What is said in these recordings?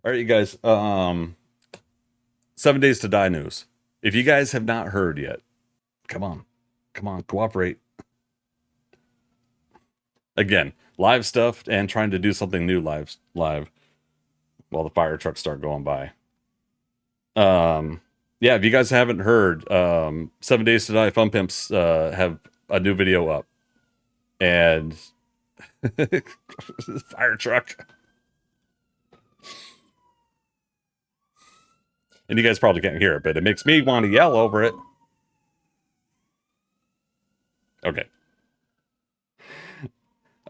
All right, you guys. 7 Days to Die news. If you guys have not heard yet, come on, come on, cooperate. Again, live stuff and trying to do something new live while the fire trucks start going by. Yeah, if you guys haven't heard, 7 Days to Die Fun Pimps have a new video up, and fire truck. And you guys probably can't hear it, but it makes me want to yell over it. Okay.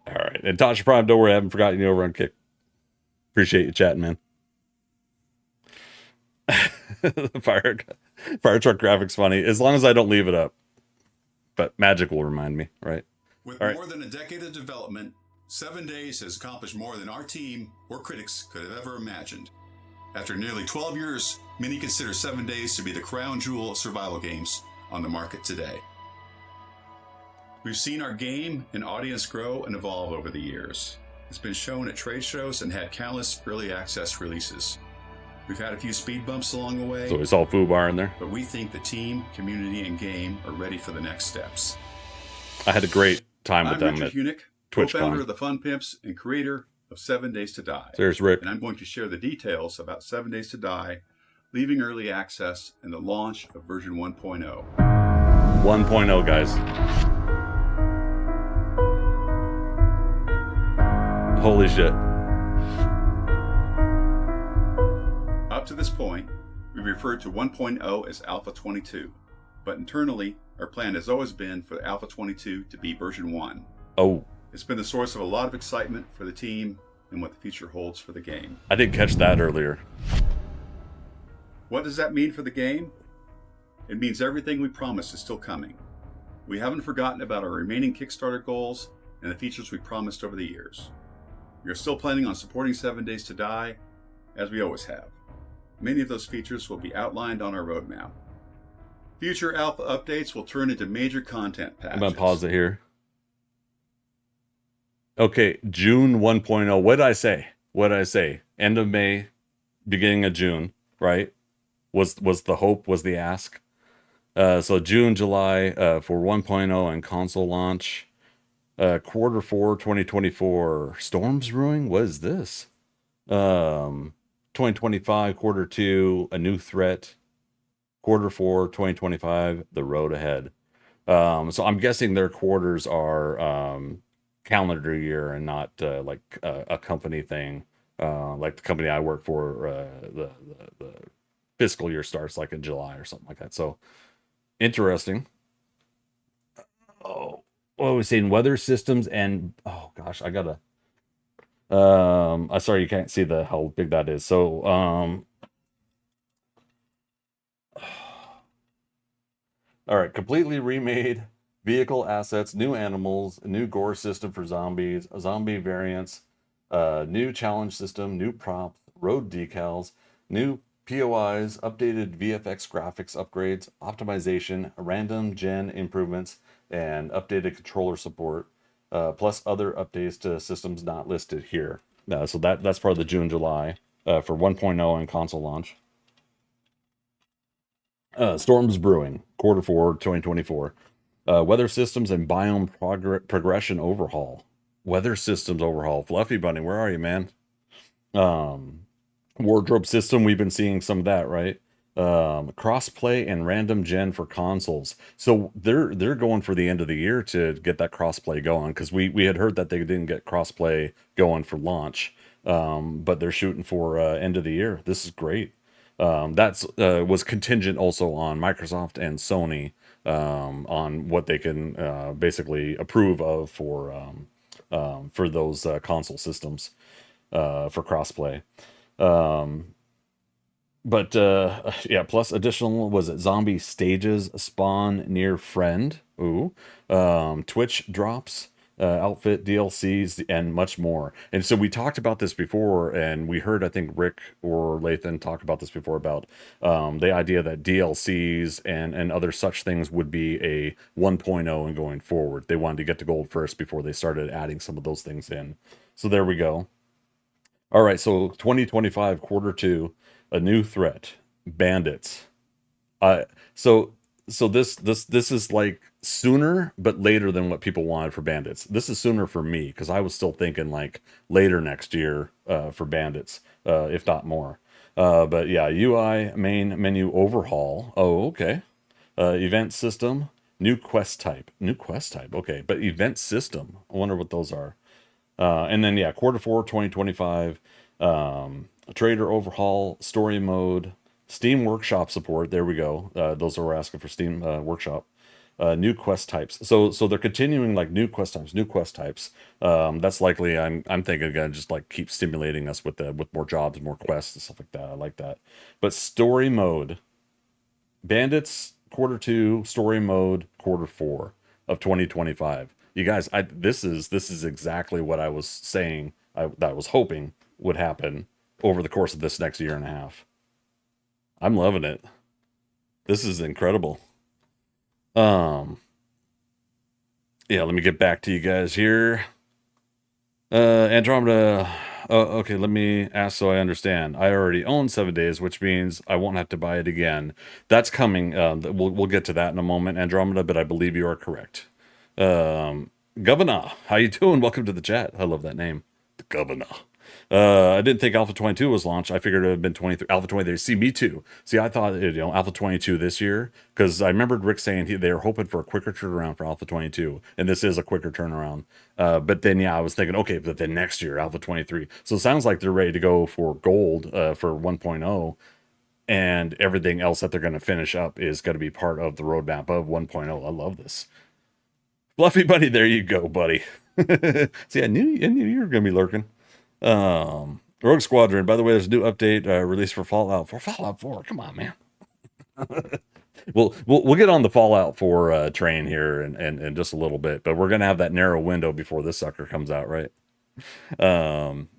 All right. And Tasha Prime, don't worry, I haven't forgotten you over on Kick. Appreciate you chatting, man. fire fire truck graphics funny as long as I don't leave it up. But magic will remind me, right? With more than a decade of development, 7 Days has accomplished more than our team or critics could have ever imagined. After nearly 12 years, many consider 7 Days to be the crown jewel of survival games on the market today. We've seen our game and audience grow and evolve over the years. It's been shown at trade shows and had countless early access releases. We've had a few speed bumps along the way. So we saw Foo Bar in there. But we think the team, community, and game are ready for the next steps. I had a great time with them at Huenick, co-founder of the Fun Pimps and creator of 7 Days to Die. There's Rick. And I'm going to share the details about 7 Days to Die, leaving early access, and the launch of version 1.0. 1.0, guys. Holy shit. Up to this point, we referred to 1.0 as Alpha 22, but internally, our plan has always been for Alpha 22 to be version 1. Oh. It's been the source of a lot of excitement for the team and what the future holds for the game. I didn't catch that earlier. What does that mean for the game? It means everything we promised is still coming. We haven't forgotten about our remaining Kickstarter goals and the features we promised over the years. We are still planning on supporting 7 Days to Die, as we always have. Many of those features will be outlined on our roadmap. Future alpha updates will turn into major content patches. I'm going to pause it here. Okay, June 1.0. What did I say? What did I say? End of May, beginning of June, right? Was the hope, was the ask. So June, July for 1.0 and console launch. Quarter 4, 2024. Storms Brewing? What is this? 2025, quarter 2, a new threat. Quarter 4, 2025, the road ahead. So I'm guessing their quarters are calendar year and not like a company thing. Like the company I work for, the fiscal year starts like in July or something like that. So interesting. Oh, what are we saying? Weather systems and oh gosh, I gotta. Sorry, you can't see how big that is. So all right, completely remade vehicle assets, new animals, a new gore system for zombies, zombie variants, new challenge system, new props, road decals, new POIs, updated VFX graphics upgrades, optimization, random gen improvements, and updated controller support, plus other updates to systems not listed here. So that's part of the June, July for 1.0 and console launch. Storms Brewing, quarter 4, 2024. Weather systems and biome progression overhaul. Weather systems overhaul. Fluffy Bunny, where are you, man? Wardrobe system, we've been seeing some of that, right? Crossplay and random gen for consoles. So they're going for the end of the year to get that crossplay going, because we had heard that they didn't get crossplay going for launch, but they're shooting for end of the year. This is great. That's was contingent also on Microsoft and Sony on what they can basically approve of for those console systems for crossplay. But yeah, plus additional, was it zombie stages spawn near friend? Ooh. Twitch drops, outfit DLCs, and much more. And so we talked about this before, and we heard, I think, Rick or Lathan talk about this before, about the idea that DLCs and other such things would be a 1.0 and going forward. They wanted to get to gold first before they started adding some of those things in. So there we go. All right, so 2025 quarter two, a new threat, bandits. Uh, so this is like sooner but later than what people wanted for bandits. This is sooner for me because I was still thinking like later next year for bandits, if not more. But yeah, UI main menu overhaul. Oh, okay. Event system, new quest type, new quest type. Okay, but event system. I wonder what those are. And then yeah, quarter four 2025, trader overhaul, story mode, Steam Workshop support. There we go. Those are asking for Steam Workshop. New quest types. So they're continuing like new quest types, new quest types. That's likely. I'm thinking gonna just like keep stimulating us with more jobs, more quests and stuff like that. I like that. But story mode, Bandits quarter two, story mode quarter four of 2025. You guys, this is exactly what I was saying. That I was hoping would happen over the course of this next year and a half. I'm loving it. This is incredible. Um, yeah, let me get back to you guys here. Andromeda. Okay, let me ask so I understand. I already own 7 days, which means I won't have to buy it again. That's coming. We'll get to that in a moment, Andromeda. But I believe you are correct. Governor, how you doing? Welcome to the chat. I love that name, the Governor. I didn't think Alpha 22 was launched. I figured it would have been 23, Alpha 23. See, me too. See, I thought, Alpha 22 this year, because I remembered Rick saying they were hoping for a quicker turnaround for Alpha 22, and this is a quicker turnaround. But then, yeah, I was thinking, okay, but then next year, Alpha 23. So it sounds like they're ready to go for gold for 1.0, and everything else that they're going to finish up is going to be part of the roadmap of 1.0. I love this. Fluffy Buddy, there you go, buddy. See, I knew you were going to be lurking. Rogue Squadron. By the way, there's a new update released for Fallout 4. Fallout 4. Come on, man. We'll get on the Fallout 4 train here in just a little bit, but we're gonna have that narrow window before this sucker comes out, right? Um,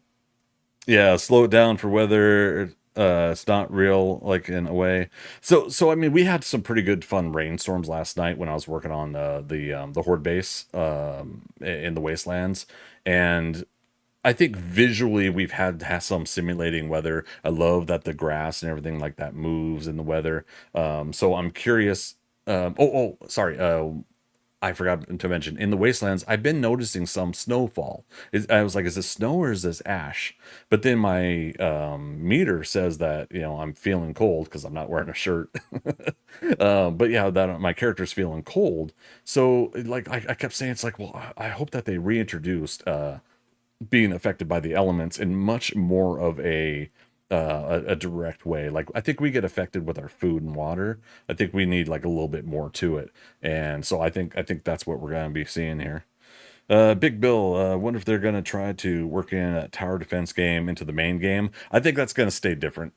yeah, slow it down for weather. It's not real, like in a way. So I mean, we had some pretty good fun rainstorms last night when I was working on the Horde base in the Wastelands, and I think visually we've had some simulating weather. I love that the grass and everything like that moves in the weather. So I'm curious. Sorry. I forgot to mention in the wastelands. I've been noticing some snowfall. I was like, is this snow or is this ash? But then my meter says that I'm feeling cold because I'm not wearing a shirt. But yeah, that my character's feeling cold. So like I kept saying, it's like, well, I hope that they reintroduced being affected by the elements in much more of a direct way. Like I think we get affected with our food and water. I think we need like a little bit more to it, and so I think that's what we're gonna be seeing here. Big Bill, wonder if they're gonna try to work in a tower defense game into the main game. I think that's gonna stay different,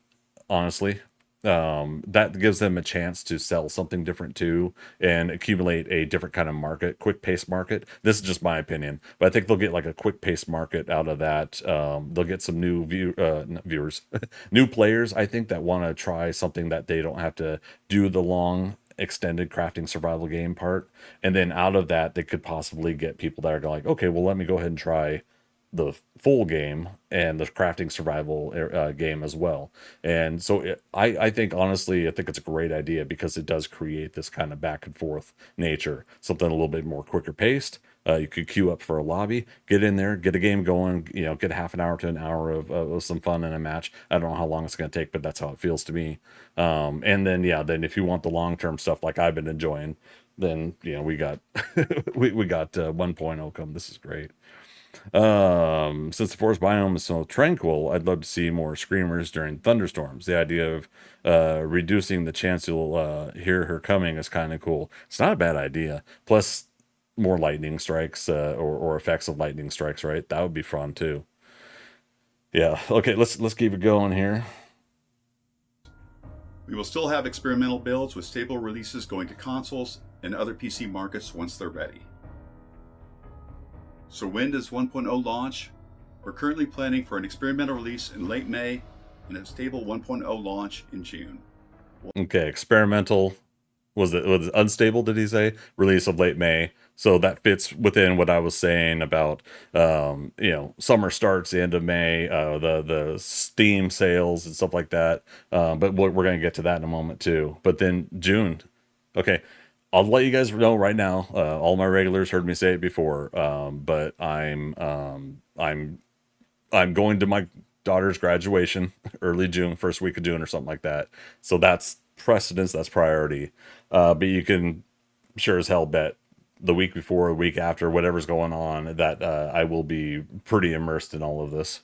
honestly. That gives them a chance to sell something different too and accumulate a different kind of market, quick pace market. This is just my opinion, but I think they'll get like a quick pace market out of that. They'll get some new viewers, new players. I think that want to try something that they don't have to do the long extended crafting survival game part, and then out of that they could possibly get people that are like, okay, well, let me go ahead and try the full game and the crafting survival game as well. And so I think honestly, I think it's a great idea because it does create this kind of back and forth nature, something a little bit more quicker paced. You could queue up for a lobby, get in there, get a game going, get half an hour to an hour of some fun in a match. I don't know how long it's going to take, but that's how it feels to me. And then, yeah, then if you want the long-term stuff like I've been enjoying, then, we got, we got 1.0 come. This is great. Since the forest biome is so tranquil, I'd love to see more screamers during thunderstorms. The idea of reducing the chance you'll hear her coming is kind of cool. It's not a bad idea. Plus, more lightning strikes or effects of lightning strikes, right? That would be fun too. Yeah. Okay. Let's keep it going here. We will still have experimental builds with stable releases going to consoles and other PC markets once they're ready. So when does 1.0 launch? We're currently planning for an experimental release in late May and a stable 1.0 launch in June. Okay, experimental was it unstable, did he say? Release of late May. So that fits within what I was saying about summer starts the end of May, the Steam sales and stuff like that. But we're going to get to that in a moment too. But then June, okay, I'll let you guys know right now. All my regulars heard me say it before, but I'm going to my daughter's graduation early June, first week of June or something like that. So that's precedence, that's priority. But you can sure as hell bet the week before, the week after, whatever's going on, that I will be pretty immersed in all of this.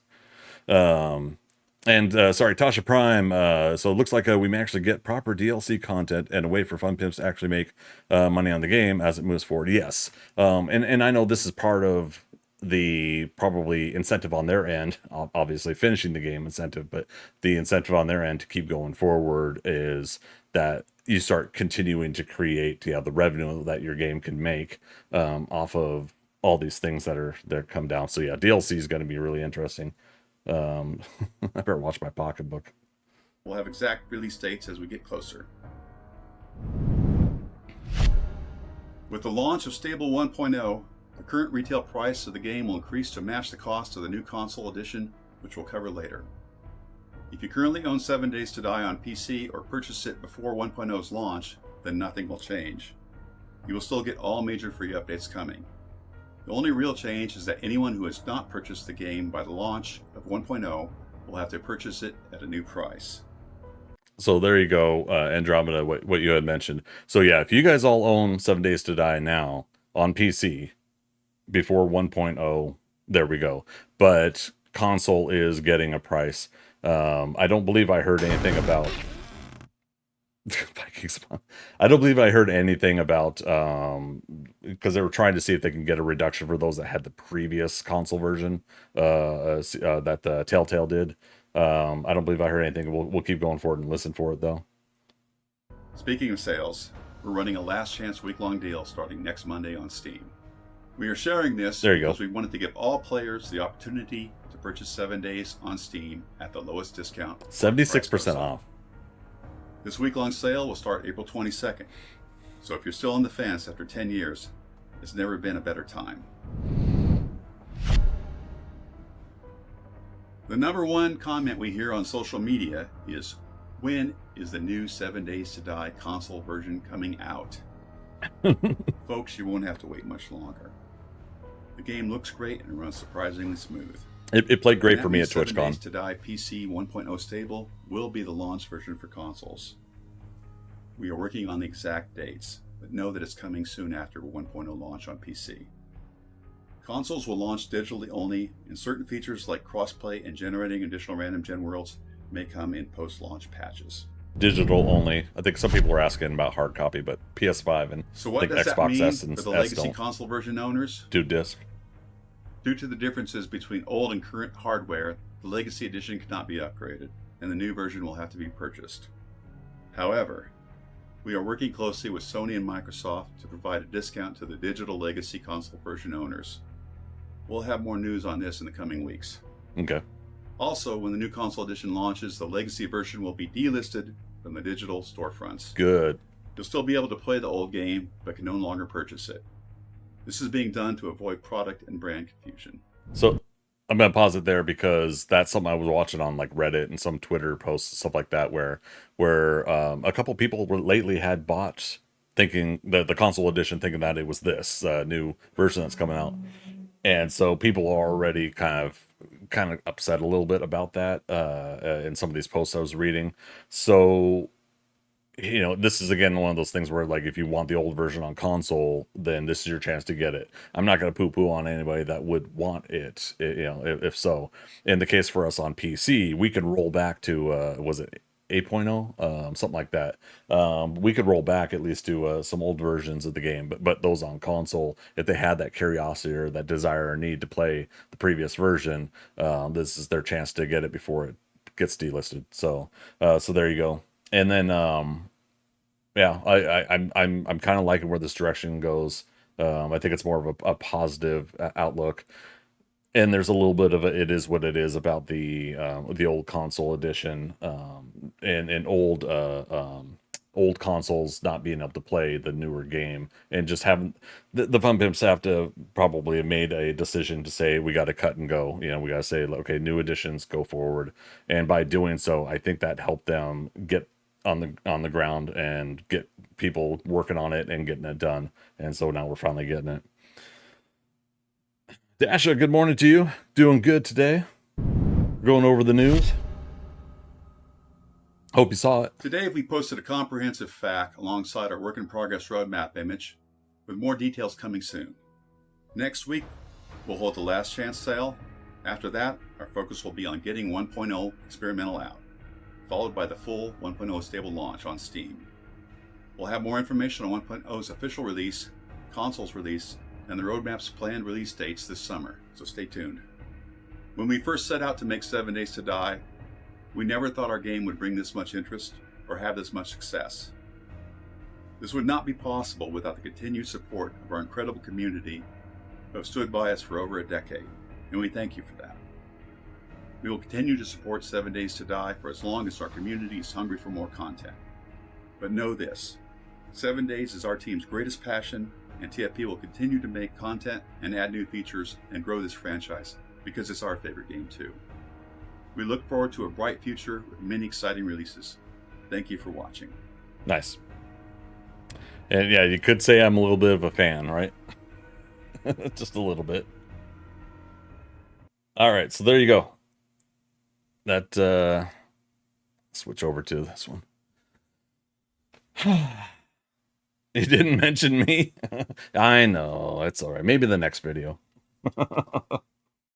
Um, and sorry, Tasha Prime. So it looks like we may actually get proper DLC content and a way for Fun Pimps to actually make money on the game as it moves forward. Yes, and I know this is part of the probably incentive on their end. Obviously, finishing the game incentive, but the incentive on their end to keep going forward is that you start continuing to create the revenue that your game can make off of all these things that come down. So yeah, DLC is going to be really interesting. um I better watch my pocketbook. We'll have exact release dates as we get closer. With the launch of Stable 1.0, the current retail price of the game will increase to match the cost of the new console edition, which we'll cover later. If you currently own 7 Days to Die on PC or purchase it before 1.0's launch, then nothing will change. You will still get all major free updates coming. The only real change is that anyone who has not purchased the game by the launch of 1.0 will have to purchase it at a new price. So there you go, Andromeda, what you had mentioned. So yeah, if you guys all own 7 Days to Die now on PC before 1.0, there we go. But console is getting a price. I don't believe I heard anything about Viking Spawn. I don't believe I heard anything about because they were trying to see if they can get a reduction for those that had the previous console version that the Telltale did. I don't believe I heard anything. We'll keep going forward and listen for it though. Speaking of sales, we're running a last chance week-long deal starting next Monday on Steam. We are sharing this There you because go. we wanted to give all players the opportunity to purchase 7 Days on Steam at the lowest discount. 76% off. This week-long sale will start April 22nd. So if you're still on the fence after 10 years, it's never been a better time. The number one comment we hear on social media is, when is the new 7 Days to Die console version coming out? Folks, you won't have to wait much longer. The game looks great and runs surprisingly smooth. It played great And for that me means at 7 Days TwitchCon. to Die PC 1.0 stable will be the launch version for consoles. We are working on the exact dates, but know that it's coming soon after 1.0 launch on PC. Consoles will launch digitally only, and certain features like crossplay and generating additional random gen worlds may come in post-launch patches. Digital only. I think some people were asking about hard copy, but PS5 and So I what think does that Xbox mean S and for the S legacy don't console version owners? do disc. Due to the differences between old and current hardware, the Legacy Edition cannot be upgraded, and the new version will have to be purchased. However, we are working closely with Sony and Microsoft to provide a discount to the digital Legacy console version owners. We'll have more news on this in the coming weeks. Okay. Also, when the new console edition launches, the Legacy version will be delisted from the digital storefronts. Good. You'll still be able to play the old game, but can no longer purchase it. This is being done to avoid product and brand confusion. So I'm gonna pause it there because that's something I was watching on like Reddit and some Twitter posts and stuff like that, where a couple people lately had bought thinking the console edition, thinking that it was this new version that's coming out, and so people are already kind of upset a little bit about that in some of these posts I was reading. So this is again one of those things where like if you want the old version on console, then this is your chance to get it. I'm not going to poo-poo on anybody that would want it, if so. In the case for us on PC, we can roll back to was it 8.0, something like that. We could roll back at least to some old versions of the game, but those on console, if they had that curiosity or that desire or need to play the previous version, this is their chance to get it before it gets delisted. So there you go. And then yeah, I'm kind of liking where this direction goes. I think it's more of a positive outlook, and there's a little bit of it is what it is about the old console edition, and old old consoles not being able to play the newer game, and just having the Fun Pimps have to probably have made a decision to say we got to cut and go. You know, we got to say, okay, new editions go forward, and by doing so, I think that helped them get on the ground and get people working on it and getting it done. And so now we're finally getting it. Dasha, good morning to you. Doing good today. Going over the news. Hope you saw it. Today, we posted a comprehensive FAQ alongside our work in progress roadmap image, with more details coming soon. Next week, we'll hold the last chance sale. After that, our focus will be on getting 1.0 experimental out, followed by the full 1.0 stable launch on Steam. We'll have more information on 1.0's official release, consoles release, and the roadmap's planned release dates this summer, so stay tuned. When we first set out to make 7 Days to Die, we never thought our game would bring this much interest or have this much success. This would not be possible without the continued support of our incredible community who have stood by us for over a decade, and we thank you for that. We will continue to support 7 Days to Die for as long as our community is hungry for more content. But know this, 7 Days is our team's greatest passion, and TFP will continue to make content and add new features and grow this franchise because it's our favorite game too. We look forward to a bright future with many exciting releases. Thank you for watching. Nice. And yeah, you could say I'm a little bit of a fan, right? Just a little bit. All right, so there you go. That switch over to this one. You didn't mention me. I know, it's all right. Maybe the next video.